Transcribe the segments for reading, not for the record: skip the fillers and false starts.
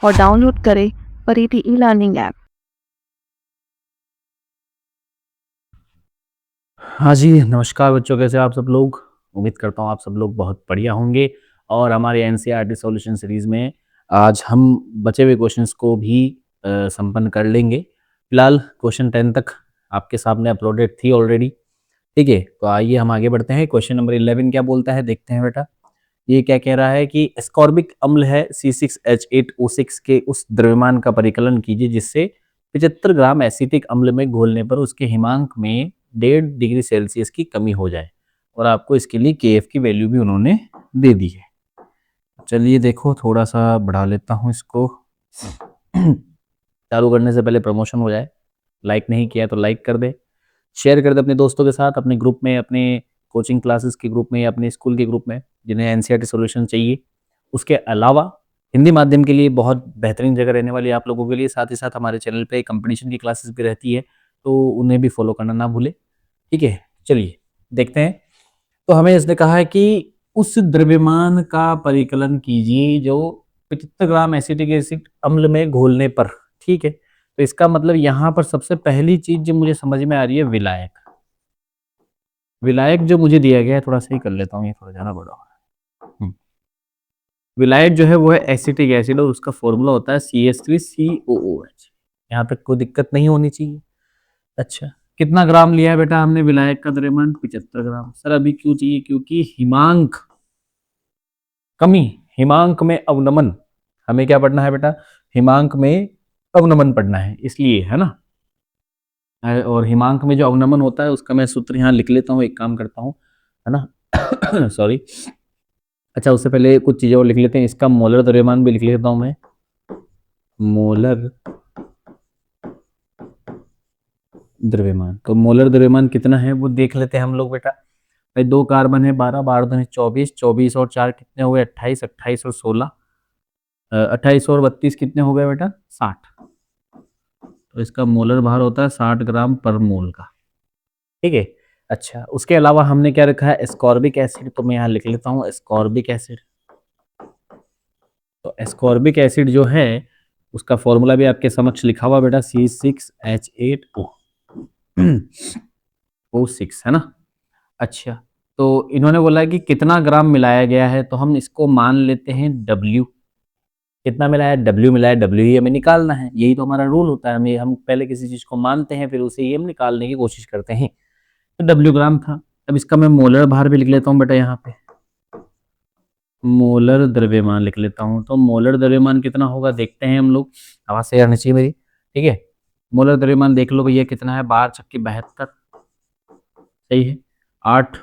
और डाउनलोड करें परिधि ई-लर्निंग ऐप। हाँ जी, नमस्कार बच्चों, कैसे आप सब लोग? उम्मीद करता हूँ आप सब लोग बहुत बढ़िया होंगे। और हमारे एनसीईआरटी सॉल्यूशन सीरीज़ में आज हम बचे हुए क्वेश्चंस को भी संपन्न कर लेंगे। फिलहाल क्वेश्चन 10 तक आपके सामने अपलोडेड थी ऑलरेडी। ठीक है, तो आइए हम आगे बढ़ते हैं। क्वेश्चन नंबर 11 क्या बोलता है, देखते हैं बेटा। ये क्या कह रहा है कि एस्कॉर्बिक अम्ल है C6H8O6 के उस द्रव्यमान का परिकलन कीजिए जिससे 75 ग्राम एसिटिक अम्ल में घोलने पर उसके हिमांक में 1.5 डिग्री सेल्सियस की कमी हो जाए। और आपको इसके लिए KF की वैल्यू भी उन्होंने दे दी है। चलिए देखो, थोड़ा सा बढ़ा लेता हूँ इसको। चालू करने से पहले प्रमोशन हो जाए। लाइक नहीं किया तो लाइक कर दे, शेयर कर दे अपने दोस्तों के साथ, अपने ग्रुप में, अपने कोचिंग क्लासेस के ग्रुप में या अपने स्कूल के ग्रुप में जिन्हें एनसीईआरटी सॉल्यूशन चाहिए। उसके अलावा हिंदी माध्यम के लिए बहुत बेहतरीन जगह रहने वाली है आप लोगों के लिए। साथ ही साथ हमारे चैनल पे कंपटीशन की क्लासेस भी रहती है, तो उन्हें भी फॉलो करना ना भूले। ठीक है, चलिए देखते हैं। तो हमें इसने कहा है कि उस द्रव्यमान का परिकलन कीजिए जो 75 ग्राम एसिटिक एसिड अम्ल में घोलने पर। ठीक है, तो इसका मतलब यहाँ पर सबसे पहली चीज जो मुझे समझ में आ रही है, विलायक। विलायक जो मुझे दिया गया है, थोड़ा सही कर लेता हूँ, ये थोड़ा ज़्यादा बड़ा हो रहा है। विलायक जो है वो है एसिटिक एसिड और उसका फॉर्मूला होता है CH3COOH। यहाँ तक कोई दिक्कत नहीं होनी चाहिए। अच्छा, कितना ग्राम लिया है बेटा हमने विलायक का द्रव्यमान? 75 ग्राम। सर अभी क्यों चाहिए? क्योंकि हिमांक कमी, हिमांक में अवनमन, हमें क्या पढ़ना है बेटा? हिमांक में अवनमन पढ़ना है, इसलिए, है ना। और हिमांक में जो अवनमन होता है उसका मैं सूत्र यहाँ लिख लेता हूँ, एक काम करता हूँ, है ना। सॉरी। अच्छा, उससे पहले कुछ चीज़ें और लिख लेते हैं। इसका मोलर द्रव्यमान भी लिख लेता हूँ मैं। मोलर द्रव्यमान, तो मोलर द्रव्यमान कितना है वो देख लेते हैं हम लोग बेटा। भाई 2 कार्बन है, 12, 12 दूनी 24, 24 और 4 कितने हुए? 28, 28 और 16, 28 और 32 कितने हो गए बेटा? 60। तो इसका मोलर भार होता है 60 ग्राम पर मोल का। ठीक है। अच्छा, उसके अलावा हमने क्या रखा है? एस्कॉर्बिक एसिड, तो मैं यहाँ लिख लेता हूँ एस्कॉर्बिक एसिड। तो एस्कॉर्बिक एसिड जो है उसका फॉर्मूला भी आपके समक्ष लिखा हुआ बेटा, C6H8O6, है ना। अच्छा, तो इन्होंने बोला है कि कितना ग्राम मिलाया गया है, तो हम इसको मान लेते हैं W। कितना मिलाया? W मिलाया, W ही हमें निकालना है, यही तो हमारा रूल होता है। हम पहले किसी चीज को मानते हैं, फिर उसे ही हम निकालने की कोशिश करते हैं। तो W ग्राम था। अब इसका मैं मोलर भार भी लिख लेता हूँ बेटा, यहाँ पे मोलर द्रव्यमान लिख लेता हूँ। तो मोलर द्रव्यमान कितना होगा देखते हैं हम लोग। आवाज सही आनी चाहिए मेरी। ठीक है, मोलर द्रव्यमान देख लो भैया कितना है, 12 छक्के 72, सही है, 8।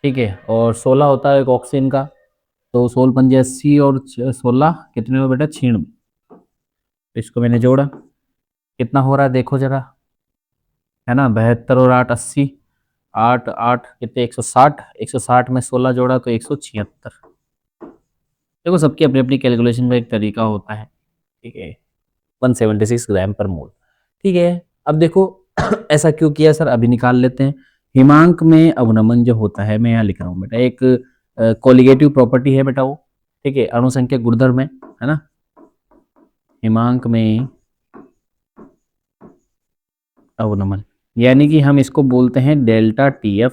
ठीक है, और 16 होता है एक ऑक्सीजन का, तो 16 पंजे 80 और 16 कितने हो बेटा? 96। तो इसको मैंने जोड़ा, कितना हो रहा है देखो जरा, है ना। 72 और 8 80, 8 8 कितने? 160, 160 में 16 जोड़ा तो 176। देखो, सबकी अपनी अपनी कैलकुलेशन में एक तरीका होता है। ठीक है, 176 ग्राम पर मोल। ठीक है, अब देखो ऐसा क्यों किया सर, अभी निकाल लेते हैं। हिमांक में अवनमन जो होता है, मैं यहाँ लिख रहा हूँ बेटा, एक कोलिगेटिव प्रॉपर्टी है बेटा वो। ठीक है, अणुसंख्या गुणधर्म है ना। हिमांक में अवनमन, यानी कि हम इसको बोलते हैं डेल्टा TF।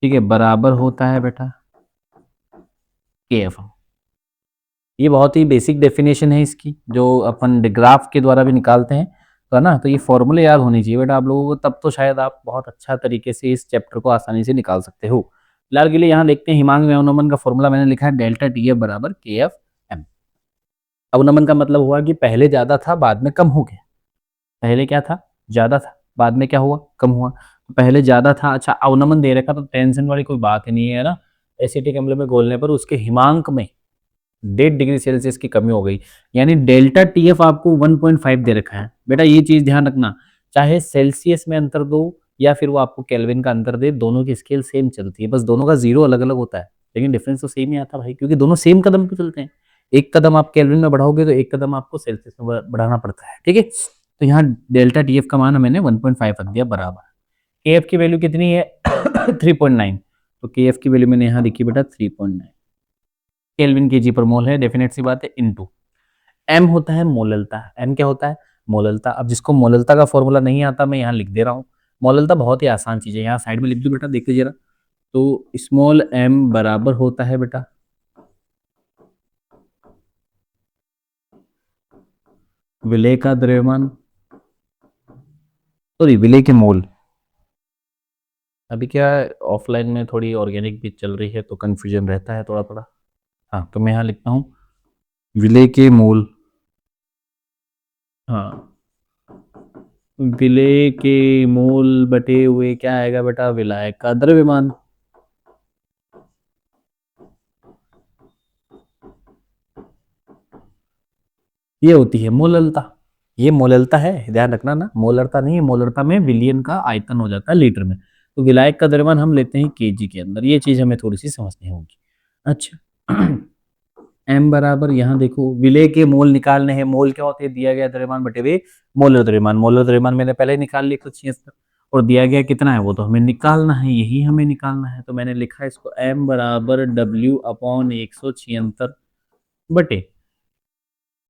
ठीक है, बराबर होता है बेटा KF। ये बहुत ही बेसिक डेफिनेशन है इसकी, जो अपन ग्राफ के द्वारा भी निकालते हैं, तो है ना। तो ये फॉर्मूले याद होनी चाहिए बेटा आप लोगों को, तब तो शायद आप बहुत अच्छा तरीके से इस चैप्टर को आसानी से निकाल सकते हो। फिलहाल के लिए यहाँ देखते हैं, हिमांक में अवनमन का फॉर्मूला मैंने लिखा है डेल्टा TF बराबर KFM। अवनमन का मतलब हुआ कि पहले ज्यादा था बाद में कम हो गया। पहले क्या था? ज्यादा था, बाद में क्या हुआ? कम हुआ। तो पहले ज्यादा था, अच्छा अवनमन दे रखा, तो टेंशन वाली कोई बात ही नहीं है ना। एसिटिक अम्ल में घोलने पर उसके हिमांक में 1.5 डिग्री सेल्सियस की कमी हो गई, यानी डेल्टा TF आपको 1.5 दे रखा है बेटा। ये चीज ध्यान रखना, चाहे सेल्सियस में अंतर दो या फिर वो आपको केल्विन का अंतर दे, दोनों की स्केल सेम चलती है, बस दोनों का जीरो अलग अलग होता है, लेकिन डिफरेंस तो सेम ही आता है भाई, क्योंकि दोनों सेम कदम पे चलते हैं। एक कदम आप केल्विन में बढ़ाओगे तो एक कदम आपको सेल्सियस में बढ़ाना पड़ता है। ठीक है, तो यहाँ डेल्टा TF का मान मैंने 1.5 रख दिया बराबर। KF की वैल्यू कितनी है? 3.9। तो KF की वैल्यू मैंने यहाँ लिखी बेटा 3.9। केल्विन केजी पर मोल है, डेफिनेट सी बात है, इनटू एम होता है मोललता। एम क्या होता है? मोललता। अब जिसको मोललता का फॉर्मूला नहीं आता मैं यहाँ लिख दे रहा हूँ। मोललता बहुत ही आसान चीज़ है, यहाँ साइड में लिख दो बेटा, देख लीजिए जरा। तो स्मॉल एम बराबर होता है बेटा विलेय का द्रव्यमान, सॉरी विलेय के मोल। अभी क्या ऑफलाइन में थोड़ी ऑर्गेनिक भी चल रही है तो कंफ्यूजन रहता है थोड़ा थोड़ा। हाँ तो मैं यहाँ लिखता हूँ विलेय के मोल। हाँ, विलेय के मोल बटे हुए क्या आएगा बेटा? विलायक का द्रव्यमान। ये होती है मोललता। ये मोललता है, ध्यान रखना ना, मोलरता नहीं है। मोलरता में विलियन का आयतन हो जाता है लीटर में, तो विलायक का द्रव्यमान हम लेते हैं केजी के अंदर। ये चीज हमें थोड़ी सी समझनी होगी। अच्छा एम बराबर, यहाँ देखो विलेय के मोल निकालने हैं। मोल क्या होते हैं? दिया गया द्रव्यमान बटे हुए मोलर द्रव्यमान। मोलर द्रव्यमान मैंने पहले ही निकाल लिया 176, और दिया गया कितना है वो तो हमें निकालना है, यही हमें निकालना है। तो मैंने लिखा है इसको एम बराबर डब्ल्यू अपॉन 176 बटे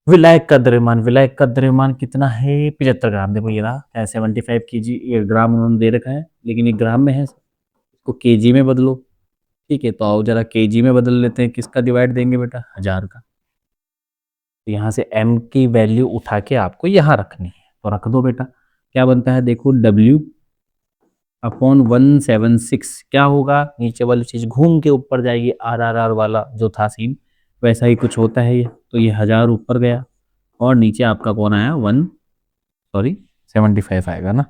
विलायक का द्रव्यमान। विलायक का द्रव्यमान कितना है? 75 ग्राम। देखो ये रहा, चाहे 75 केजी, ये ग्राम उन्होंने दे रखा है लेकिन ये ग्राम में है, इसको केजी में बदलो। ठीक है, तो आओ जरा केजी में बदल लेते हैं। किसका डिवाइड देंगे बेटा? 1000 का। तो यहाँ से m की वैल्यू उठा के आपको यहाँ रखनी है, तो रख दो बेटा। क्या बनता है देखो, W अपॉन 176 क्या होगा? नीचे वाली चीज घूम के ऊपर जाएगी, RRR वाला जो था सीन, वैसा ही कुछ होता है ये। तो ये 1000 ऊपर गया और नीचे आपका कौन आया? 75 आएगा ना,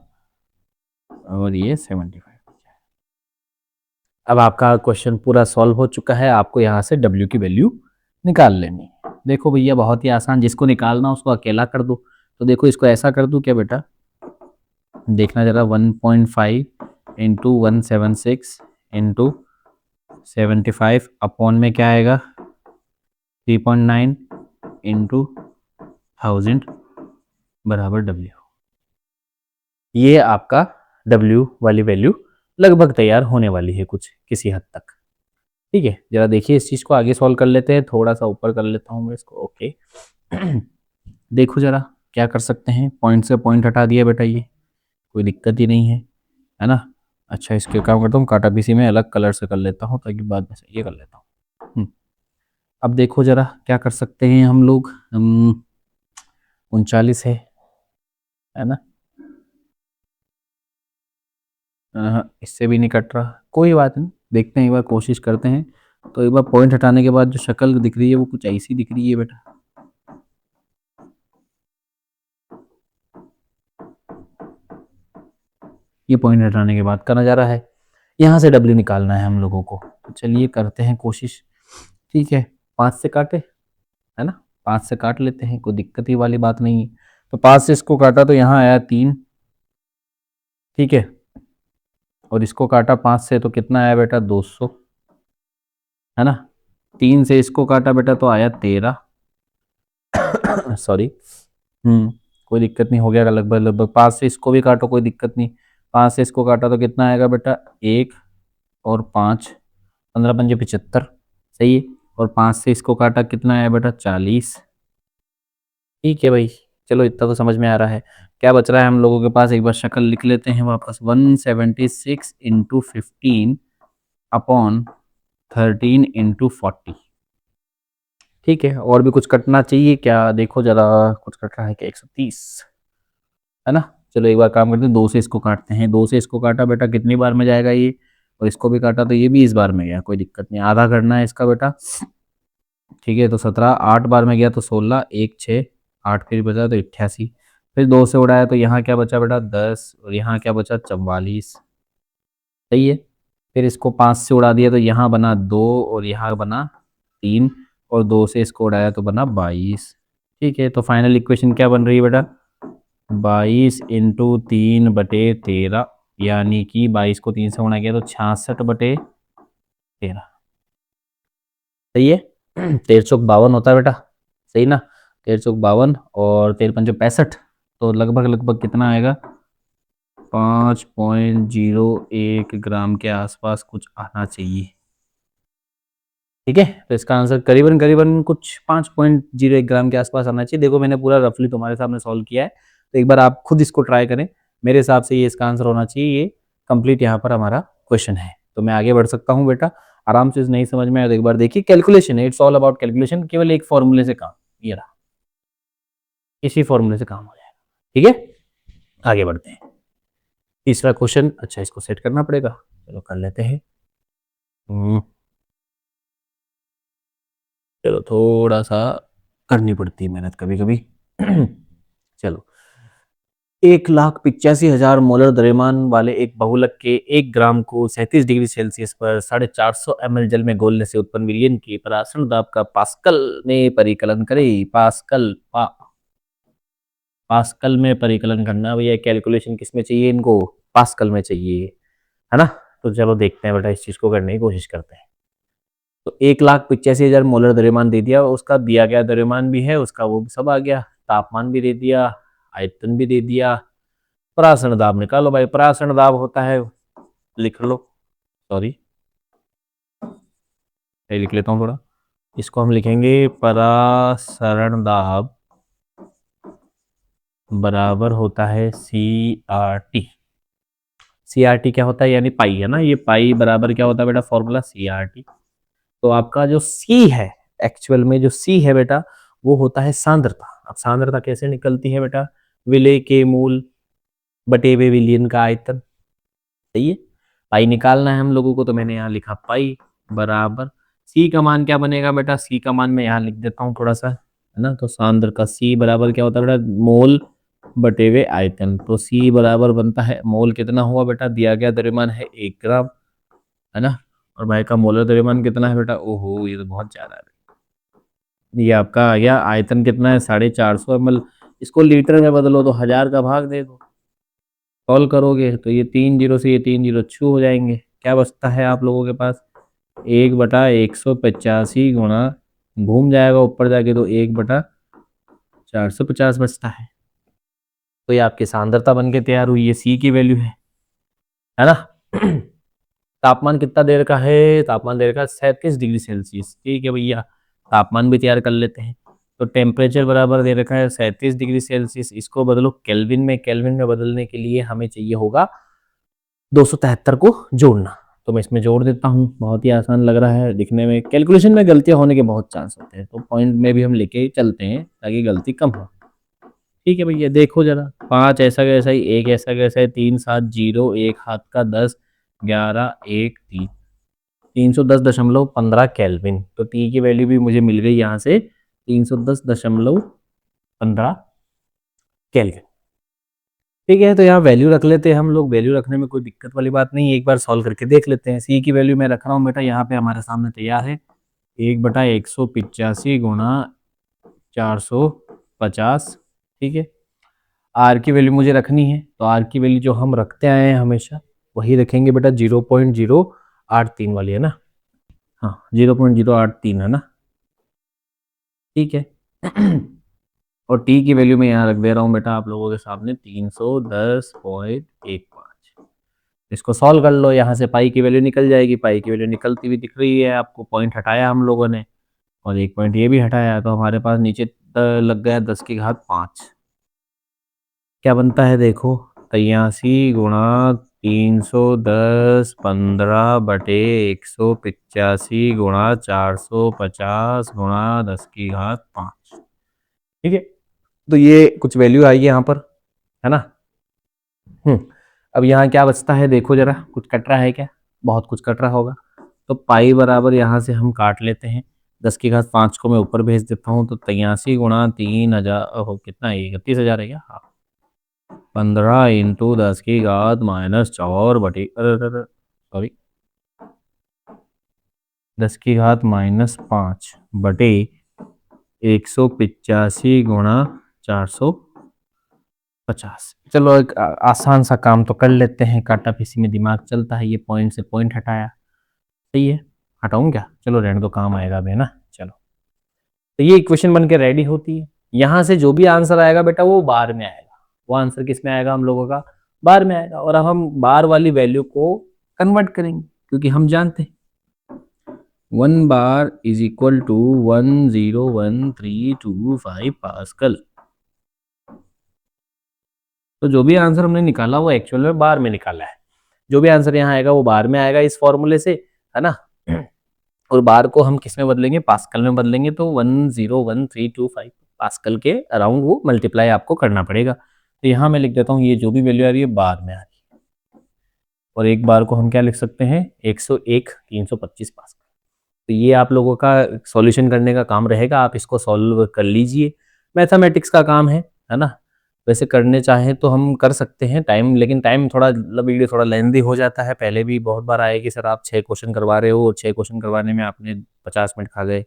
और ये 75। अब आपका क्वेश्चन पूरा सॉल्व हो चुका है। आपको यहाँ से W की वैल्यू निकाल लेनी है। देखो भैया बहुत ही आसान, जिसको निकालना उसको अकेला कर दो। तो देखो इसको ऐसा कर दूं क्या बेटा, देखना जरा, 1.5 इंटू 176 इंटू 75 अपॉन में क्या आएगा? 3.9 इंटू 1000 बराबर W। ये आपका W वाली वैल्यू लगभग तैयार होने वाली है कुछ किसी हद तक। ठीक है, जरा देखिए इस चीज को आगे सॉल्व कर लेते हैं। थोड़ा सा ऊपर कर लेता हूँ मैं इसको। ओके देखो जरा क्या कर सकते हैं। पॉइंट से पॉइंट हटा दिया बेटा, ये कोई दिक्कत ही नहीं है ना। अच्छा इसके काम करता हूँ, काटा पीसी में अलग कलर से कर लेता हूँ ताकि बाद में ये कर लेता हूँ। अब देखो जरा क्या कर सकते हैं हम लोग। 39 है ना। इससे भी नहीं कट रहा, कोई बात नहीं, देखते हैं एक बार, कोशिश करते हैं। तो एक बार पॉइंट हटाने के बाद जो शक्ल दिख रही है वो कुछ ऐसी दिख रही है बेटा। ये पॉइंट हटाने के बाद का नज़ारा है। यहाँ से W निकालना है हम लोगों को, तो चलिए करते हैं कोशिश। ठीक है, 5 से काटे, है ना, 5 से काट लेते हैं, कोई दिक्कत ही वाली बात नहीं है। तो 5 से इसको काटा तो यहाँ आया 3। ठीक है, और इसको काटा 5 से तो कितना आया बेटा? 200, है ना। 3 से इसको काटा बेटा तो आया 13 सॉरी। कोई दिक्कत नहीं, हो गया लगभग लगभग। 5 से इसको भी काटो, कोई दिक्कत नहीं। 5 से इसको काटा तो कितना आएगा बेटा? 1 और 5, 15 पंजे 75, सही है। और 5 से इसको काटा कितना आया बेटा? 40। ठीक है भाई, चलो इतना तो समझ में आ रहा है। क्या बच रहा है हम लोगों के पास? एक बार शक्ल लिख लेते हैं वापस। 176 इंटू 15 अपॉन 13 इंटू 40। ठीक है, और भी कुछ कटना चाहिए क्या? देखो जरा, कुछ कट रहा है क्या? 130, है ना। चलो एक बार काम करते हैं, 2 से इसको काटते हैं। 2 से इसको काटा बेटा, कितनी बार में जाएगा ये? और इसको भी काटा तो ये भी इस बार में गया, कोई दिक्कत नहीं। आधा करना है इसका बेटा। ठीक है, तो 17, 8 बार में गया तो 16, 1 6, 8 फिर बचा तो 88। फिर 2 से उड़ाया तो यहाँ क्या बचा बेटा? 10, और यहाँ क्या बचा? 44, सही है। फिर इसको 5 से उड़ा दिया तो यहाँ बना 2 और यहाँ बना 3, और 2 से इसको उड़ाया तो बना 22। ठीक है, तो फाइनल इक्वेशन क्या बन रही है बेटा? 22 इंटू 3 बटे 13, यानी कि 22 को 3 से गुणा किया तो 66 बटे 13, सही है। 1352 होता है बेटा, सही ना। 1352 और 13×5 = 65, तो लगभग लगभग कितना आएगा? 5.01 ग्राम के आसपास कुछ आना चाहिए। ठीक है, तो इसका आंसर करीबन करीबन कुछ 5.01 ग्राम के आसपास आना चाहिए। देखो मैंने पूरा रफली तुम्हारे सामने सॉल्व किया है, तो एक बार आप खुद इसको ट्राई करें। मेरे हिसाब से ये इसका आंसर होना चाहिए। ये कंप्लीट यहाँ पर हमारा क्वेश्चन है, तो मैं आगे बढ़ सकता हूँ बेटा। आराम से नहीं समझ में आया तो एक बार देखिए, कैलकुलेशन है, इट्स ऑल अबाउट कैलकुलेशन। केवल एक फॉर्मूले से काम, ये रहा, इसी फॉर्मूले से काम हो जाएगा। ठीक है, आगे बढ़ते हैं। तीसरा क्वेश्चन, अच्छा इसको सेट करना पड़ेगा, चलो कर लेते हैं। चलो थोड़ा सा करनी पड़ती है मेहनत कभी कभी। चलो, 1,85,000 मोलर द्रव्यमान वाले एक बहुलक के 1 ग्राम को 37 डिग्री सेल्सियस पर 450 ml जल में घोलने से उत्पन्न विलयन की परासरण दाब का पास्कल में परिकलन करें। पास्कल में परिकलन करना भैया, कैलकुलेशन किस में चाहिए इनको, पास्कल में चाहिए, है ना। तो चलो देखते हैं बेटा, इस चीज को करने की कोशिश करते हैं। तो 1,85,000 मोलर द्रव्यमान दे दिया, उसका दिया गया द्रव्यमान भी है, उसका वो सब आ गया, तापमान भी दे दिया, आयतन भी दे दिया। परासरण दाब निकालो भाई। परासरण दाब होता है, लिख लो, सॉरी लिख लेता हूँ थोड़ा, इसको हम लिखेंगे परासरण दाब बराबर होता है CRT। CRT क्या होता है, यानी पाई, है ना। ये पाई बराबर क्या होता है बेटा, फॉर्मूला CRT। तो आपका जो C है, एक्चुअल में जो C है बेटा, वो होता है सांद्रता। अब सांद्रता कैसे निकलती है बेटा, विलेय के मूल बटे हुए विलयन का आयतन। सही है, पाई निकालना है हम लोगों को, तो मैंने यहाँ लिखा पाई बराबर C का मान क्या बनेगा बेटा, C का मान मैं यहाँ लिख देता हूँ थोड़ा सा, है ना। तो सांद्र का C बराबर क्या होता है बेटा, मोल बटे हुए आयतन। तो C बराबर बनता है, मोल कितना हुआ बेटा, दिया गया द्रव्यमान है 1 ग्राम, है ना। और भाई का मोलर द्रव्यमान कितना है बेटा, ओहो ये तो बहुत ज्यादा है। ये आपका आ गया, आयतन कितना है 450 ml। इसको लीटर में बदलो तो 1000 का भाग दे दो, सॉल्व करोगे तो ये 3 जीरो से ये 3 जीरो छू हो जाएंगे। क्या बचता है आप लोगों के पास, 1/185 गुणा, घूम जाएगा ऊपर जाके तो 1/450 बचता है। तो ये आपकी सांद्रता बन के तैयार हुई, ये C की वैल्यू है ना। तापमान कितना देर का है, तापमान देर का 37 डिग्री सेल्सियस। ठीक है भैया, तापमान भी तैयार कर लेते हैं। तो टेम्परेचर बराबर दे रखा है 37 डिग्री सेल्सियस, इसको बदलो केल्विन में। केल्विन में बदलने के लिए हमें चाहिए होगा 273 को जोड़ना। तो मैं इसमें जोड़ देता हूँ, बहुत ही आसान लग रहा है दिखने में। कैलकुलेशन में गलतियां होने के बहुत चांस होते हैं, तो पॉइंट में भी हम लेके चलते हैं ताकि गलती कम हो। ठीक है भैया, देखो जरा, 5 ऐसा कैसा ही, 1 ऐसा कैसा है, 3 7 0, 1 हाथ का 10, 11 1 3, 310.15 केल्विन। तो टी की वैल्यू भी मुझे मिल गई यहाँ से 310.15 केल्विन। ठीक है, तो यहाँ वैल्यू रख लेते हैं हम लोग। वैल्यू रखने में कोई दिक्कत वाली बात नहीं है, एक बार सॉल्व करके देख लेते हैं। सी की वैल्यू मैं रख रहा हूँ बेटा, यहाँ पे हमारे सामने तैयार है, 1/185 गुणा 450। ठीक है, आर की वैल्यू मुझे रखनी है, तो आर की वैल्यू जो हम रखते आए हैं हमेशा वही रखेंगे बेटा, 0.083 वाली, है ना। हाँ, 0.083 है ना। ठीक है। और टी की वैल्यू मैं यहाँ रख दे रहा हूँ बेटा आप लोगों के सामने 310.15। इसको सॉल्व कर लो, यहाँ से पाई की वैल्यू निकल जाएगी। पाई की वैल्यू निकलती हुई दिख रही है आपको, पॉइंट हटाया हम लोगों ने और एक पॉइंट ये भी हटाया, तो हमारे पास नीचे लग गया 10⁵5। क्या बनता है देखो, 83 गुणा 310/15 / 185 गुणा 450 गुणा 10⁵5। ठीक है, तो ये कुछ वैल्यू आई है यहाँ पर, है ना। अब यहाँ क्या बचता है देखो जरा, कुछ कट रहा है क्या, बहुत कुछ कट रहा होगा। तो पाई बराबर यहाँ से हम काट लेते हैं, 10⁵5 को मैं ऊपर भेज देता हूँ, तो 83 गुणा 3000 कितना है, 31,000 है क्या, हाँ। 15 इंटू 10⁻⁻4 सॉरी 10⁻⁻5 बटे 185 गुणा 450। चलो एक आसान सा काम तो कर लेते हैं, काटा पीसी में दिमाग चलता है। ये पॉइंट से पॉइंट हटाया, सही है, हटाऊं क्या, चलो रहने दो, काम आएगा अभी, है ना। चलो, तो ये इक्वेशन बन के रेडी होती है। यहाँ से जो भी आंसर आएगा बेटा वो बार में आएगा, वो आंसर किस में आएगा, हम लोगों का बार में आएगा। और अब हम बार वाली वैल्यू को कन्वर्ट करेंगे, क्योंकि हम जानते हैं 1 bar is equal to 101325 pascal. तो जो भी आंसर हमने निकाला वो एक्चुअल में बार में निकाला है। जो भी आंसर यहाँ आएगा वो बार में आएगा इस फॉर्मूले से, है ना। और बार को हम किस में बदलेंगे, पास्कल में बदलेंगे, तो 101325 पास्कल के अराउंड वो मल्टीप्लाई आपको करना पड़ेगा। तो यहाँ मैं लिख देता हूँ ये जो भी वैल्यू आ रही है बार में आ रही है, और एक बार को हम क्या लिख सकते हैं 101 325 पास्कल। तो ये आप लोगों का सॉल्यूशन करने का काम रहेगा, आप इसको सॉल्व कर लीजिए। मैथमेटिक्स का काम है ना। वैसे करने चाहें तो हम कर सकते हैं टाइम, लेकिन टाइम थोड़ा वीडियो थोड़ा लेंदी हो जाता है। पहले भी बहुत बार आए कि सर आप 6 क्वेश्चन करवा रहे हो और 6 क्वेश्चन करवाने में आपने 50 मिनट खा गए।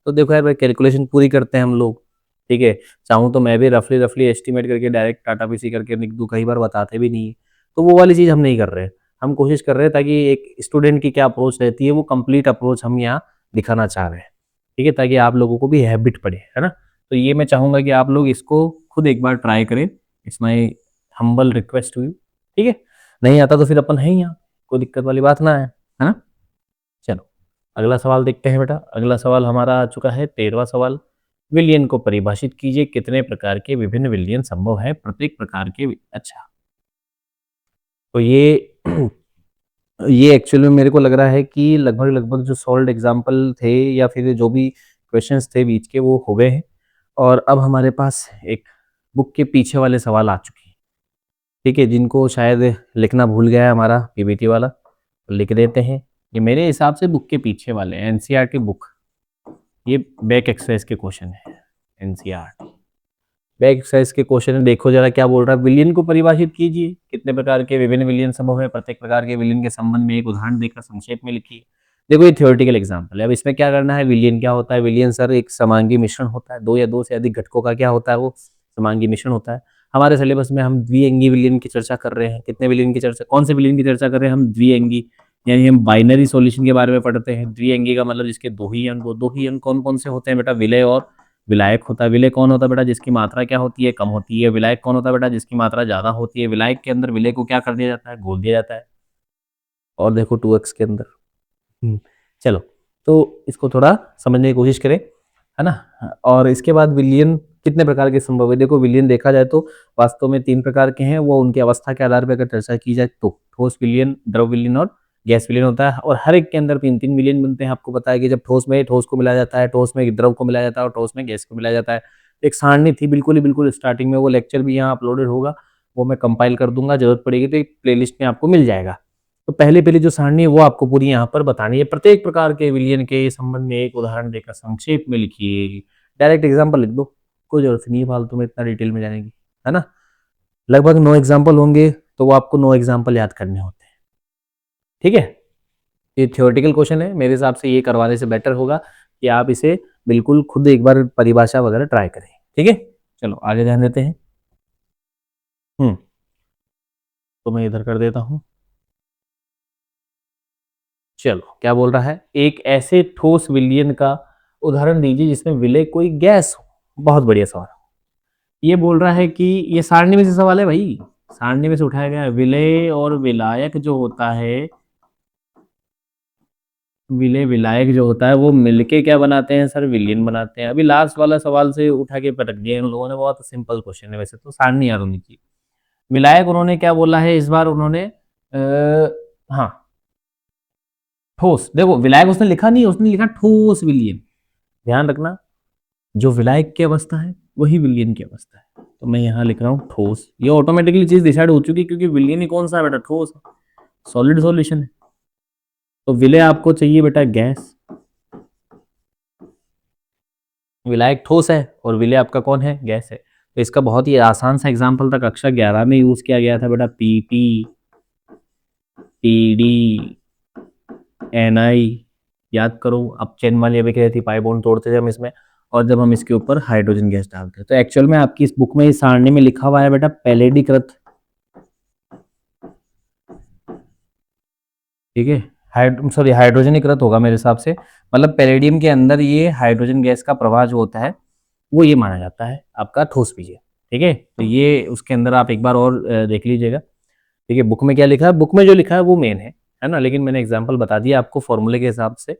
तो देखो यार भाई, कैलकुलेशन पूरी करते हैं हम लोग, ठीक है। चाहूँ तो मैं भी रफली रफली एस्टिमेट करके डायरेक्ट टाटा पीसी करके लिख दूँ, कई बार बताते भी नहीं है। तो वो वाली चीज़ हम नहीं कर रहे हैं। हम कोशिश कर रहे हैं ताकि एक स्टूडेंट की क्या अप्रोच रहती है वो कंप्लीट अप्रोच हम यहाँ दिखाना चाह रहे हैं, ठीक है, ताकि आप लोगों को भी हैबिट पड़े, है ना। तो ये मैं चाहूँगा कि आप लोग इसको खुद एक बार ट्राई करें। It's my humble request to you, ठीक है। नहीं आता तो फिर अपन है ही यहाँ, कोई दिक्कत वाली बात ना है ना। चलो अगला सवाल देखते हैं बेटा। अगला सवाल हमारा आ चुका है 13वां सवाल। विलयन को परिभाषित कीजिए, कितने प्रकार के विभिन्न विलयन संभव है, प्रत्येक प्रकार के अच्छा। तो ये एक्चुअली में मेरे को लग रहा है कि लगभग लगभग जो सॉल्व्ड एग्जाम्पल थे या फिर जो भी क्वेश्चंस थे बीच के वो हो गए हैं, और अब हमारे पास एक बुक के पीछे वाले सवाल आ चुके हैं, ठीक है, जिनको शायद लिखना भूल गया है हमारा पीपीटी वाला, तो लिख देते हैं। ये मेरे हिसाब से बुक के पीछे वाले एनसीईआरटी बुक, ये बैक एक्सरसाइज के क्वेश्चन है। एनसीईआरटी बैक एक्सरसाइज के क्वेश्चन है, देखो जरा क्या बोल रहा है। विलयन को परिभाषित कीजिए, कितने प्रकार के विभिन्न विलयन संभव है, प्रत्येक प्रकार के विलयन के संबंध में एक उदाहरण देकर संक्षेप में लिखिए। देखो ये थ्योरेटिकल एग्जांपल है। अब इसमें क्या करना है, विलयन क्या होता है। विलयन सर एक समांगी मिश्रण होता है, दो या दो से अधिक घटकों का क्या होता है, वो समांगी मिश्रण होता है। हमारे सिलेबस में हम द्विअंगी विलयन की चर्चा कर रहे हैं। कितने विलयन की चर्चा, कौन से विलयन की चर्चा कर रहे हैं हम, द्विअंगी, यानी हम बाइनरी सॉल्यूशन के बारे में पढ़ते हैं। द्विअंगी का मतलब जिसके दो ही अंग, दो ही अंग कौन कौन से होते हैं बेटा, विलय और विलायक होता है। विलय कौन होता है बेटा, जिसकी मात्रा क्या होती है, कम होती है। विलायक कौन होता है बेटा, जिसकी मात्रा ज्यादा होती है। विलायक के अंदर विलय को क्या कर दिया जाता है, घोल दिया जाता है। और देखो 2x के अंदर। चलो तो इसको थोड़ा समझने की कोशिश करें, है ना। और इसके बाद विलयन कितने प्रकार के संभव है। देखो विलयन देखा जाए तो वास्तव में 3 प्रकार के हैं, वो उनकी अवस्था के आधार पर अगर चर्चा की जाए तो ठोस विलयन, द्रव विलयन और गैस विलयन होता है। और हर एक के अंदर 3-3 विलयन बनते हैं। आपको पता है कि जब ठोस में ठोस को मिलाया जाता है, ठोस में द्रव को मिलाया जाता है और ठोस में गैस को मिलाया जाता है। एक सारणी थी बिल्कुल ही बिल्कुल स्टार्टिंग में, वो लेक्चर भी यहाँ अपलोडेड होगा, वो मैं कंपाइल कर दूंगा, जरूरत पड़ेगी तो एक प्लेलिस्ट में आपको मिल जाएगा। तो पहले जो सारणी है वो आपको पूरी यहाँ पर बतानी है। प्रत्येक प्रकार के विलयन के संबंध में एक उदाहरण देकर संक्षेप में लिखिए। डायरेक्ट एग्जाम्पल लिख दो, कोई जरूरत नहीं है फालतू में इतना डिटेल में जाने की, है ना। लगभग 9 एग्जाम्पल होंगे, तो वो आपको 9 एग्जाम्पल याद करने होते हैं, ठीक है। ये थ्योरेटिकल क्वेश्चन है, मेरे हिसाब से ये करवाने से बेटर होगा कि आप इसे बिल्कुल खुद एक बार परिभाषा वगैरह ट्राई करें, ठीक है। चलो आगे ध्यान देते हैं। तो मैं इधर कर देता हूँ। चलो क्या बोल रहा है, एक ऐसे ठोस विलयन का उदाहरण दीजिए जिसमें विलय कोई गैस हो। बहुत बढ़िया सवाल। ये बोल रहा है कि ये सारणी में से सवाल है भाई, सारणी में से उठाया गया है। विलय और विलायक जो होता है, विलय विलायक जो होता है वो मिलके क्या बनाते हैं सर, विलयन बनाते हैं। अभी लास्ट वाला सवाल से उठा के पटक दिया इन लोगों ने, बहुत सिंपल क्वेश्चन है वैसे तो, सारणी याद होनी चाहिए। विलायक उन्होंने क्या बोला है इस बार, उन्होंने हाँ ठोस, देखो विलायक उसने लिखा नहीं, उसने लिखा ठोस विलयन। ध्यान रखना, जो विलायक की अवस्था है वही विलयन की अवस्था है। तो मैं यहाँ लिख रहा हूँ ठोस। ये ऑटोमेटिकली चीज डिसाइड हो चुकी, क्योंकि विलयन ही कौन सा है बेटा, ठोस, सॉलिड सॉल्यूशन है। तो विलय आपको चाहिए बेटा गैस, विलायक ठोस है और विलय आपका कौन है, गैस है। तो इसका बहुत ही आसान सा एग्जाम्पल था, कक्षा 11 में यूज किया गया था बेटा, पीपी, पीडी, एनआई, याद करो। अब चेन वाली अभी क्या थी, पाई बॉन्ड तोड़ते थे हम इसमें, और जब हम इसके ऊपर हाइड्रोजन गैस डालते हैं। तो एक्चुअल में आपकी इस बुक में इस सारणी में लिखा हुआ है बेटा पैलेडीकृत, ठीक है। सॉरी हाइड्रोजनीकृत होगा मेरे हिसाब से, मतलब पैलेडियम के अंदर ये हाइड्रोजन गैस का प्रवाह जो होता है वो ये माना जाता है आपका ठोस बीज, ठीक है। तो ये उसके अंदर आप एक बार और देख लीजिएगा, ठीक है। बुक में क्या लिखा है, बुक में जो लिखा है वो मेन है ना, लेकिन मैंने एग्जाम्पल बता दिया आपको फॉर्मूले के हिसाब से।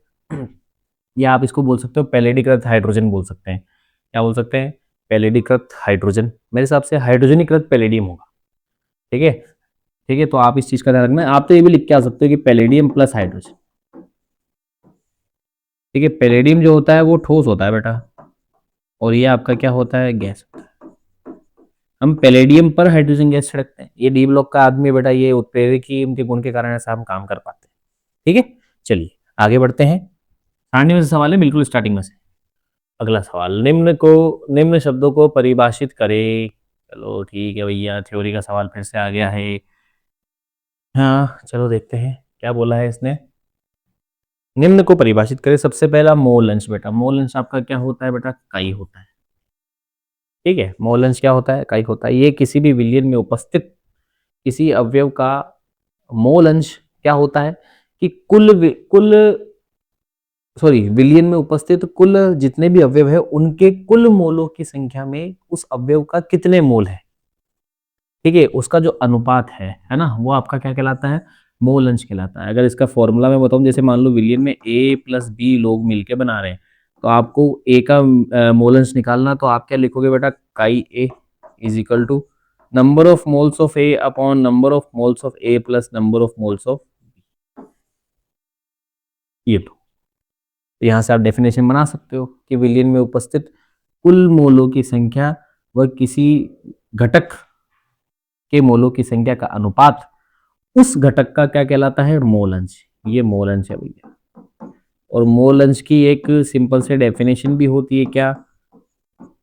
या आप इसको बोल सकते हो पैलेडीकृत हाइड्रोजन बोल सकते हैं। क्या बोल सकते हैं? पैलेडीकृत हाइड्रोजन। मेरे हिसाब से हाइड्रोजनीकृत पैलेडियम होगा। ठीक है, ठीक है, तो आप इस चीज का ध्यान रखना। आप तो ये भी लिख के आ सकते हो कि पैलेडियम प्लस हाइड्रोजन। ठीक है, पैलेडियम जो होता है वो ठोस होता है बेटा, और ये आपका क्या होता है? गैस होता है। हम पैलेडियम पर हाइड्रोजन गैस छिड़कते हैं। ये डी ब्लॉक का आदमी है बेटा, ये उत्प्रेरकीय के गुण के कारण ऐसा हम काम कर पाते हैं। ठीक है, चलिए आगे बढ़ते हैं। सारणी में से सवाल है, बिल्कुल स्टार्टिंग में से। अगला सवाल, निम्न शब्दों को परिभाषित करें। चलो ठीक है भैया, थ्योरी का सवाल फिर से आ गया है। हाँ चलो देखते हैं क्या बोला है इसने। निम्न को परिभाषित करें। सबसे पहला मोल अंश बेटा, मोल अंश आपका क्या होता है बेटा? काई होता है। ठीक है, मोल अंश क्या होता है? काई होता है। ये किसी भी विलयन में उपस्थित किसी अवयव का मोल अंश क्या होता है कि कुल सॉरी विलयन में उपस्थित कुल जितने भी अवयव है उनके कुल मोलों की संख्या में उस अवयव का कितने मोल है। ठीक है, उसका जो अनुपात है ना, वो आपका क्या कहलाता है? मोल अंश कहलाता है। अगर इसका फॉर्मूला मैं बताऊं, जैसे मान लो विलयन में ए प्लस बी लोग मिलके बना रहे हैं, तो आपको ए का मोल अंश निकालना, तो आप क्या लिखोगे बेटा? Chi A is equal to number of moles of A upon number of moles of A plus number of moles of, ये तो यहाँ से आप डेफिनेशन बना सकते हो कि विलयन में उपस्थित कुल मोलों की संख्या व किसी घटक के मोलों की संख्या का अनुपात उस घटक का क्या कहलाता है? मोल अंश। ये मोल अंश है भैया। और मोल अंश की एक सिंपल से डेफिनेशन भी होती है, क्या?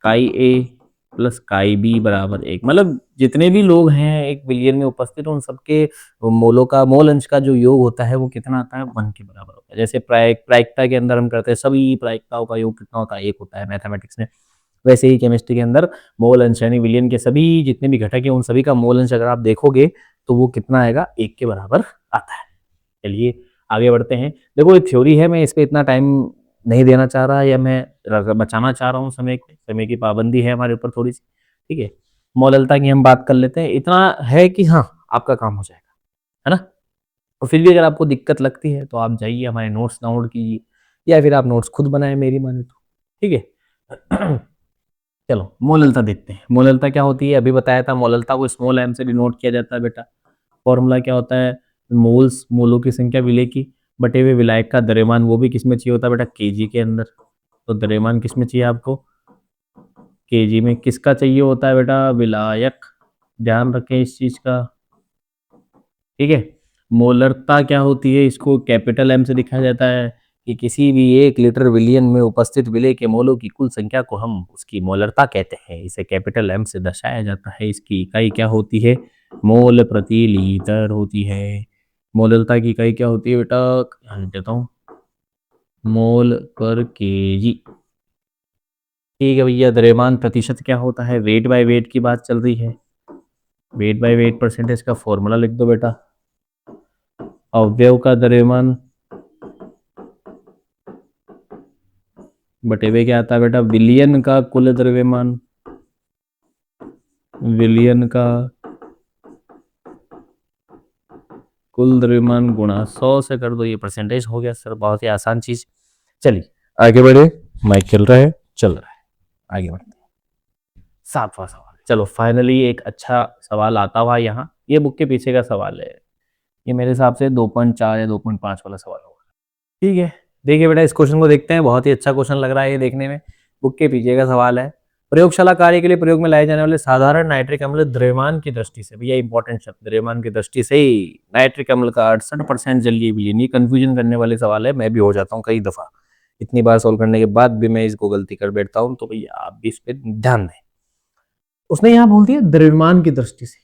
काई ए प्लस काई बी बराबर एक। मतलब जितने भी लोग हैं एक विलयन में उपस्थित, उन सबके मोलों का मोल अंश का जो योग होता है वो कितना आता है? 1 के बराबर होता है। जैसे प्रायिकता के अंदर हम करते हैं, सभी प्रायिकताओं का योग कितना होता है? 1 होता है मैथमेटिक्स में। वैसे ही केमिस्ट्री के अंदर मोल अंश यानी विलयन के सभी जितने भी घटक हैं उन सभी का मोल अंश अगर आप देखोगे तो वो कितना आएगा? 1 के बराबर आता है। चलिए आगे बढ़ते हैं। देखो ये थ्योरी है, मैं इस पे इतना टाइम नहीं देना चाह रहा, या मैं बचाना चाह रहा हूँ समय की पाबंदी है हमारे ऊपर थोड़ी सी। ठीक है, मौलिकता की हम बात कर लेते हैं। इतना है कि हाँ आपका काम हो जाएगा, है ना। और फिर भी अगर आपको दिक्कत लगती है तो आप जाइए हमारे नोट्स डाउनलोड कीजिए, या फिर आप नोट्स खुद बनाए मेरी माने तो। ठीक है चलो मोललता देखते हैं। मोललता क्या होती है? अभी बताया था, मोललता को स्मॉल एम से डिनोट किया जाता है बेटा। फॉर्मूला क्या होता है? मोल्स, मोलों की संख्या विलय की बटे हुए विलायक का द्रव्यमान, वो भी किसमें चाहिए होता है बेटा? केजी के अंदर। तो द्रव्यमान किसमें चाहिए आपको? केजी में। किसका चाहिए होता है बेटा? विलायक। ध्यान रखें इस चीज का। ठीक है, मोलरता क्या होती है? इसको कैपिटल एम से दिखाया जाता है कि किसी भी 1 लीटर विलियन में उपस्थित विलय के मोलों की कुल संख्या को हम उसकी मोलरता कहते हैं। इसे कैपिटल एम से दर्शाया जाता है। इसकी इकाई क्या होती है? मोल प्रति लीटर होती है। मोलरता की इकाई क्या होती है बेटा? ध्यान देता हूँ, मोल पर केजी। ठीक है भैया, द्रव्यमान प्रतिशत क्या होता है? वेट बाय वेट की बात चल रही है। वेट बाय वेट परसेंटेज का फॉर्मूला लिख दो बेटा। अवयव का द्रव्यमान बटे हुए क्या आता है बेटा? विलियन का कुल द्रव्यमान। विलियन का कुल द्रव्यमान गुणा 100 से कर दो, ये परसेंटेज हो गया सर। बहुत ही आसान चीज। चलिए आगे बढ़े, माइक चल रहा है, चल रहा है, आगे बढ़ते हैं। 7वां सवाल। चलो फाइनली एक अच्छा सवाल आता हुआ यहाँ। ये बुक के पीछे का सवाल है। ये मेरे हिसाब से 2.4 या 2.5 वाला सवाल होगा। ठीक है, देखिए बेटा इस क्वेश्चन को देखते हैं। बहुत ही अच्छा क्वेश्चन लग रहा है ये देखने में। बुक के पीछे का सवाल है, प्रयोगशाला कार्य के लिए प्रयोग में लाए जाने वाले साधारण नाइट्रिक अम्ल द्रव्यमान की दृष्टि से, भैया इंपॉर्टेंट शब्द, द्रव्यमान की दृष्टि से नाइट्रिक अम्ल का 68% जलीय विलयन। ये कंफ्यूजन करने वाले सवाल है, मैं भी हो जाता हूँ कई दफा। इतनी बार सोल्व करने के बाद भी मैं इसको गलती कर बैठता हूँ, तो भैया आप भी इस पर ध्यान दें। उसने यहाँ बोल दिया द्रव्यमान की दृष्टि से,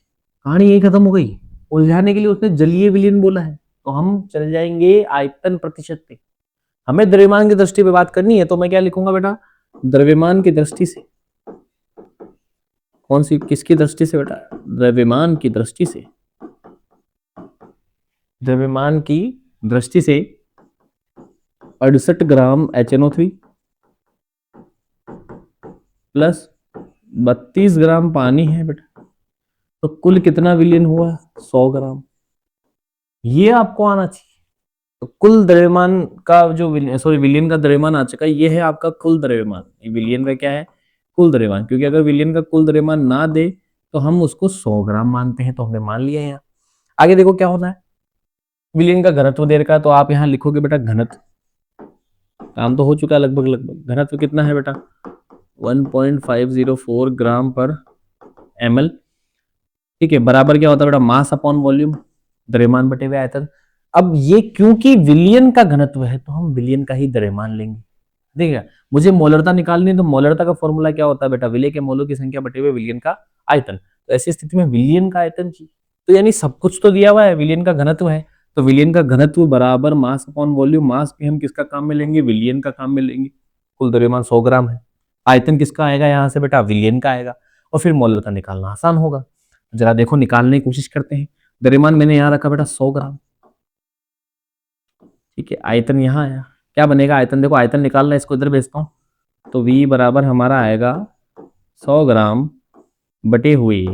कहानी यही खत्म हो गई। उलझाने के लिए उसने जलीय विलयन बोला है, तो हम चले जाएंगे आयतन प्रतिशत पे। हमें द्रव्यमान की दृष्टि पे बात करनी है, तो मैं क्या लिखूंगा बेटा? द्रव्यमान की दृष्टि से। कौन सी, किसकी दृष्टि से बेटा? द्रव्यमान की दृष्टि से। द्रव्यमान की दृष्टि से 68 ग्राम HNO3 प्लस 32 ग्राम पानी है बेटा, तो कुल कितना विलयन हुआ? 100 ग्राम। ये आपको आना चाहिए। तो कुल द्रव्यमान का जो विलयन का द्रव्यमान आ चुका है, ये है आपका कुल द्रव्यमान। विलयन का क्या है? कुल द्रव्यमान। क्योंकि अगर विलयन का कुल द्रव्यमान ना दे तो हम उसको 100 ग्राम मानते हैं, तो हमने मान लिया यहाँ। आगे देखो क्या होना है। विलयन का घनत्व दे रखा है, तो आप यहाँ लिखोगे बेटा घनत्व। काम तो हो चुका है लगभग लगभग। घनत्व कितना है बेटा? 1.504 ग्राम पर ml। ठीक है, बराबर क्या होता है बेटा? मास अपॉन वॉल्यूम, द्रव्यमान बटे हुए आयतन। अब ये क्योंकि विलयन का घनत्व है तो हम विलयन का ही द्रव्यमान लेंगे। देखिए, मुझे मोलरता निकालनी है, तो मोलरता का फॉर्मूला क्या होता है बेटा? विलय के मोलों की संख्या बटे हुए विलयन का आयतन। तो ऐसी स्थिति में विलयन का आयतन चाहिए, तो यानी सब कुछ तो दिया हुआ है, विलयन का घनत्व है, तो विलयन का घनत्व बराबर मास अपॉन वॉल्यूम। मास भी हम किसका काम में लेंगे? विलयन का काम में लेंगे। कुल द्रव्यमान 100 ग्राम है। आयतन किसका आएगा यहाँ से बेटा? विलयन का आएगा। और फिर मोलरता निकालना आसान होगा। जरा देखो निकालने की कोशिश करते हैं। द्रव्यमान मैंने यहाँ रखा बेटा 100 ग्राम। ठीक है, आयतन यहाँ आया। क्या बनेगा आयतन? देखो आयतन निकालना है, इसको इधर भेजता हूँ। तो V बराबर हमारा आएगा 100 ग्राम बटे हुए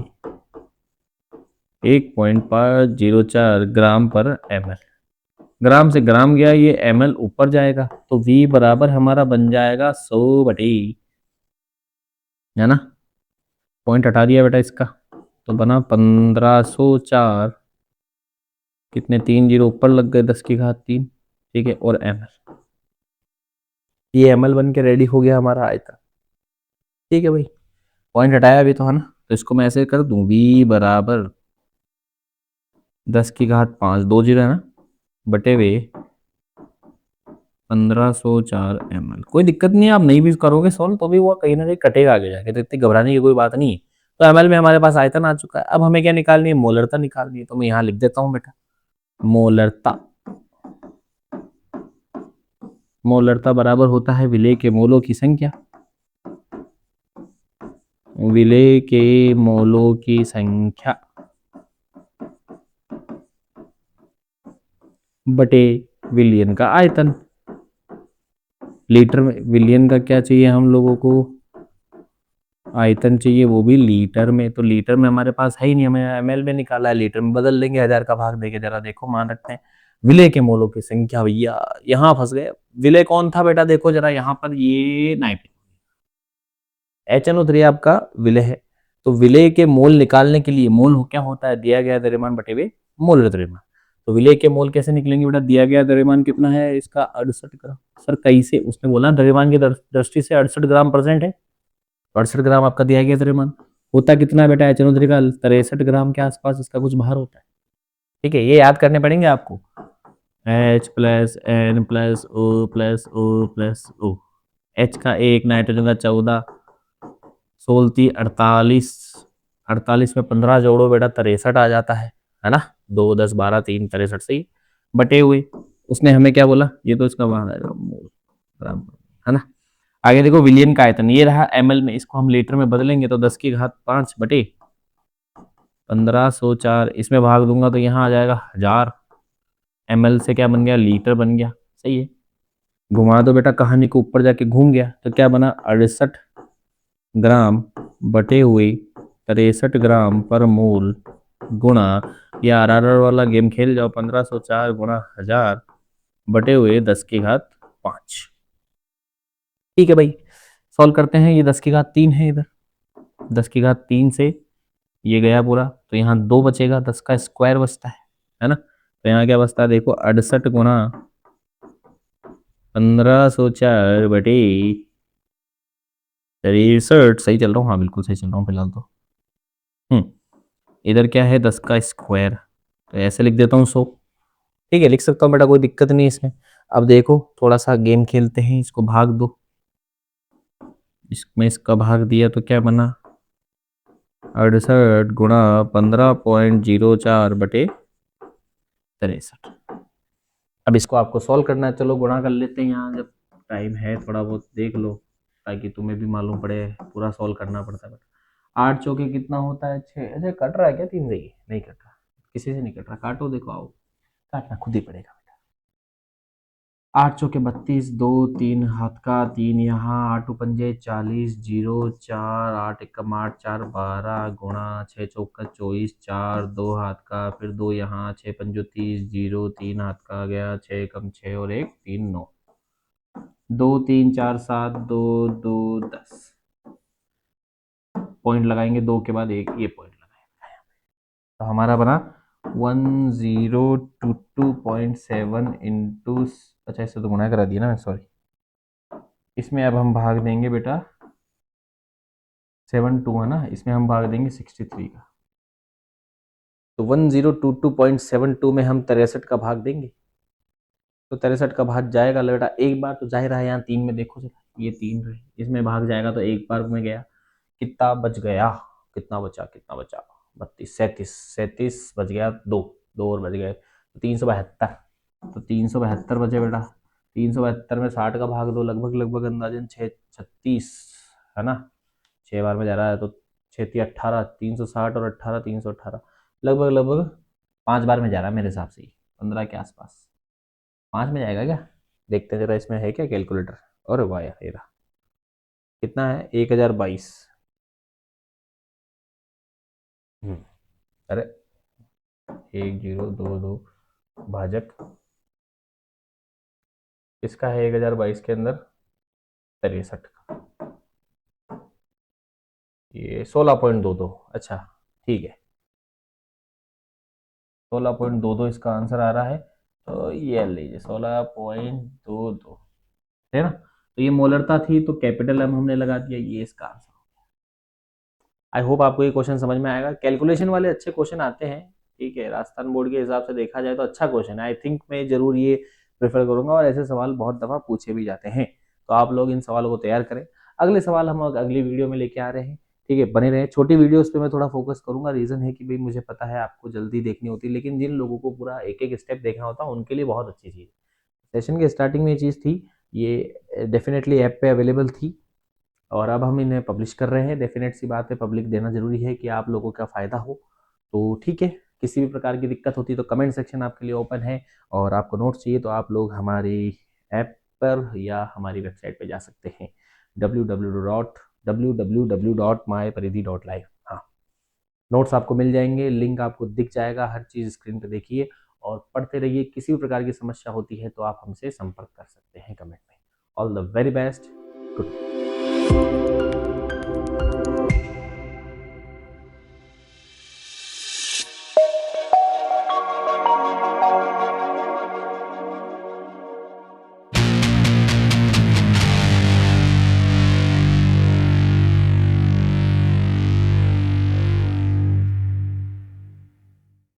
1.504 ग्राम पर ml। ग्राम से ग्राम गया, ये ml ऊपर जाएगा, तो V बराबर हमारा बन जाएगा 100 बटे, है ना? पॉइंट हटा दिया बेटा इसका, तो बना 1504। कितने? 3 जीरो ऊपर लग गए, 10 की घात 3। ठीक है, और ml, ये ml बन के रेडी हो गया हमारा आयतन। ठीक है भाई, पॉइंट हटाया अभी तो, है ना? तो इसको मैं ऐसे कर दूं, V बराबर 10 की घात 5, 2 जीरो है ना, बटे वे 1504 ml। कोई दिक्कत नहीं है, आप नहीं भी करोगे सॉल्व तो भी वो कहीं ना कहीं कटेगा आगे जाके, तो इतनी घबराने की कोई बात नहीं है। तो ml में हमारे पास आयतन आ चुका है। अब हमें क्या निकालनी है? मोलरता निकालनी है। तो मैं यहाँ लिख देता हूँ बेटा, मोलरता। मोलरता बराबर होता है विलेय के मोलों की संख्या। विलेय के मोलों की संख्या बटे विलयन का आयतन। लीटर में विलयन का क्या चाहिए हम लोगों को? आयतन चाहिए, वो भी लीटर में। तो लीटर में हमारे पास है ही नहीं, हमें ml में निकाला है, लीटर में बदल लेंगे। 1000 का भाग देके जरा देखो, मान रखते हैं विलय के मोलों की संख्या। भैया यहाँ फंस गए। विलय कौन था बेटा? देखो जरा यहाँ पर, ये नाइट्रोजन। HNO3 आपका विलय है। तो विलय के मोल निकालने के लिए, मोल क्या होता है? दिया गया द्रव्यमान बटे हुए मोलर द्रव्यमान। तो विलय के मोल कैसे निकलेंगे बेटा? दिया गया द्रव्यमान कितना है इसका? 68 ग्राम। सर कैसे? उसने बोला द्रव्यमान की दृष्टि से 68 ग्राम परसेंट है। 68 ग्राम आपका दिया गया द्रव्यमान। होता कितना है बेटा HNO3 का? 63 ग्राम के आसपास इसका कुछ भार होता है। ठीक है, ये याद करने पड़ेंगे आपको। H plus N plus O plus O plus O। H का 1, नाइट्रोजन का 14, 16 48, 48 में 15 जोड़ो बेटा 63 आ जाता है ना? 2 10 12 3 63 से ही बटे हुए। उसने हमें क्या बोला? ये तो इसका मान आएगा मोल, है ना? आगे देखो विलयन का आयतन, ये रहा ml में। इसको हम लीटर में बदलेंगे तो 10 की घात 5 बटे 1504। इसमें भाग दूंगा तो यहाँ आ जाएगा 1000। ml से क्या बन गया? लीटर बन गया। सही है। घुमा दो बेटा कहानी को, ऊपर जाके घूम गया तो क्या बना? 68 ग्राम बटे हुए 63 ग्राम पर मोल गुणा, या RR वाला गेम खेल जाओ, 1504 गुणा 1000 बटे हुए 10 की घात 5। ठीक है भाई, सॉल्व करते हैं। ये 10 की घात 3 है, इधर 10 की घात 3 से ये गया पूरा, तो यहाँ 2 बचेगा, 10 का स्क्वायर बचता है ना? तो यहाँ क्या बचता है? देखो 68 गुना 1504 बटे 63। सही चल रहा हूँ? हाँ बिल्कुल सही चल रहा हूँ फिलहाल तो। इधर क्या है? 10 का स्क्वायर, तो ऐसे लिख देता हूँ 100। ठीक है, लिख सकता हूँ बेटा, कोई दिक्कत नहीं इसमें। अब देखो थोड़ा सा गेम खेलते हैं, इसको भाग दो। इसमें इसका भाग दिया तो क्या बना? 68 गुणा 15.04 बटे 63। अब इसको आपको सॉल्व करना है। चलो गुणा कर लेते हैं यहाँ, जब टाइम है थोड़ा बहुत देख लो, ताकि तुम्हें भी मालूम पड़े। पूरा सॉल्व करना पड़ता है। 8 चौके कितना होता है? 6। अच्छा कट रहा है क्या? 3 से ही नहीं कट रहा, किसी से नहीं कट रहा। काटो, देखो आओ, काटना खुद ही पड़ेगा। 8 चौके 32, 2 3 हाथ का 3 यहाँ, 8 पंजे 40, 0 4, 8 एकम 8, 4 12 गुणा 6 चौका 24, 4 2 हाथ का, फिर 2 यहाँ, 6 पंजो 30, 0 3 हाथ का गया, 6 एकम 6 और 1 3 9, 2 3 4 7, 2 2 10 पॉइंट लगाएंगे, 2 के बाद एक ये पॉइंट लगाएंगे, तो हमारा बना 1022.7 इंटू, अच्छा इससे तो गुणा करा दिया ना मैं, सॉरी। इसमें अब हम भाग देंगे बेटा 72 है ना, इसमें हम भाग देंगे 63 का, तो 1022.72 में हम 63 का भाग देंगे, तो 63 का भाग जाएगा बेटा एक बार, तो जाहिर है यहाँ 3 में देखो जरा, ये 3 रहे, इसमें भाग जाएगा तो एक बार में गया, कितना बच गया, कितना बचा 32 37 37 बच गया, दो दो और बच गए, तो 372, तो 372 बचे बेटा, 372 में 60 का भाग दो, लगभग लगभग अंदाजन 636 है ना, 6 बार में जा रहा है, तो 6 18, 360 और 18 318, लगभग लगभग 5 बार में जा रहा है मेरे हिसाब से, 15 के आसपास, 5 में जाएगा क्या, देखते हैं जरा इसमें है क्या कैलकुलेटर, और वाह यार ये रहा, कितना है 1022, अरे 1022 भाजक इसका है 1022 के अंदर 63 का, ये 16.22, अच्छा ठीक है, 16.22 इसका आंसर आ रहा है, तो ये लीजिए 16.22 है ना, तो ये मोलरता थी, तो कैपिटल एम हमने लगा दिया, ये इसका आंसर। आई होप आपको ये क्वेश्चन समझ में आएगा, कैलकुलेशन वाले अच्छे क्वेश्चन आते हैं, ठीक है, राजस्थान बोर्ड के हिसाब से देखा जाए तो अच्छा क्वेश्चन है, आई थिंक मैं जरूर ये प्रेफर करूंगा, और ऐसे सवाल बहुत दफा पूछे भी जाते हैं, तो आप लोग इन सवालों को तैयार करें, अगले सवाल हम अगली वीडियो में लेके आ रहे हैं, ठीक है, बने रहे, छोटी वीडियोस पे मैं थोड़ा फोकस करूंगा, रीजन है कि भाई मुझे पता है आपको जल्दी देखनी होती है, लेकिन जिन लोगों को पूरा एक एक स्टेप देखना होता है उनके लिए बहुत अच्छी चीज़ है, सेशन के स्टार्टिंग में ये चीज़ थी, ये डेफिनेटली ऐप पे अवेलेबल थी, और अब हम इन्हें पब्लिश कर रहे हैं, डेफिनेट सी बात है, पब्लिक देना जरूरी है कि आप लोगों का फ़ायदा हो, तो ठीक है, किसी भी प्रकार की दिक्कत होती है तो कमेंट सेक्शन आपके लिए ओपन है, और आपको नोट्स चाहिए तो आप लोग हमारी ऐप पर या हमारी वेबसाइट पर जा सकते हैं, www.myparidhi.live, हाँ, नोट्स आपको मिल जाएंगे, लिंक आपको दिख जाएगा, हर चीज़ स्क्रीन पर देखिए और पढ़ते रहिए, किसी भी प्रकार की समस्या होती है तो आप हमसे संपर्क कर सकते हैं कमेंट में। All the very best, good.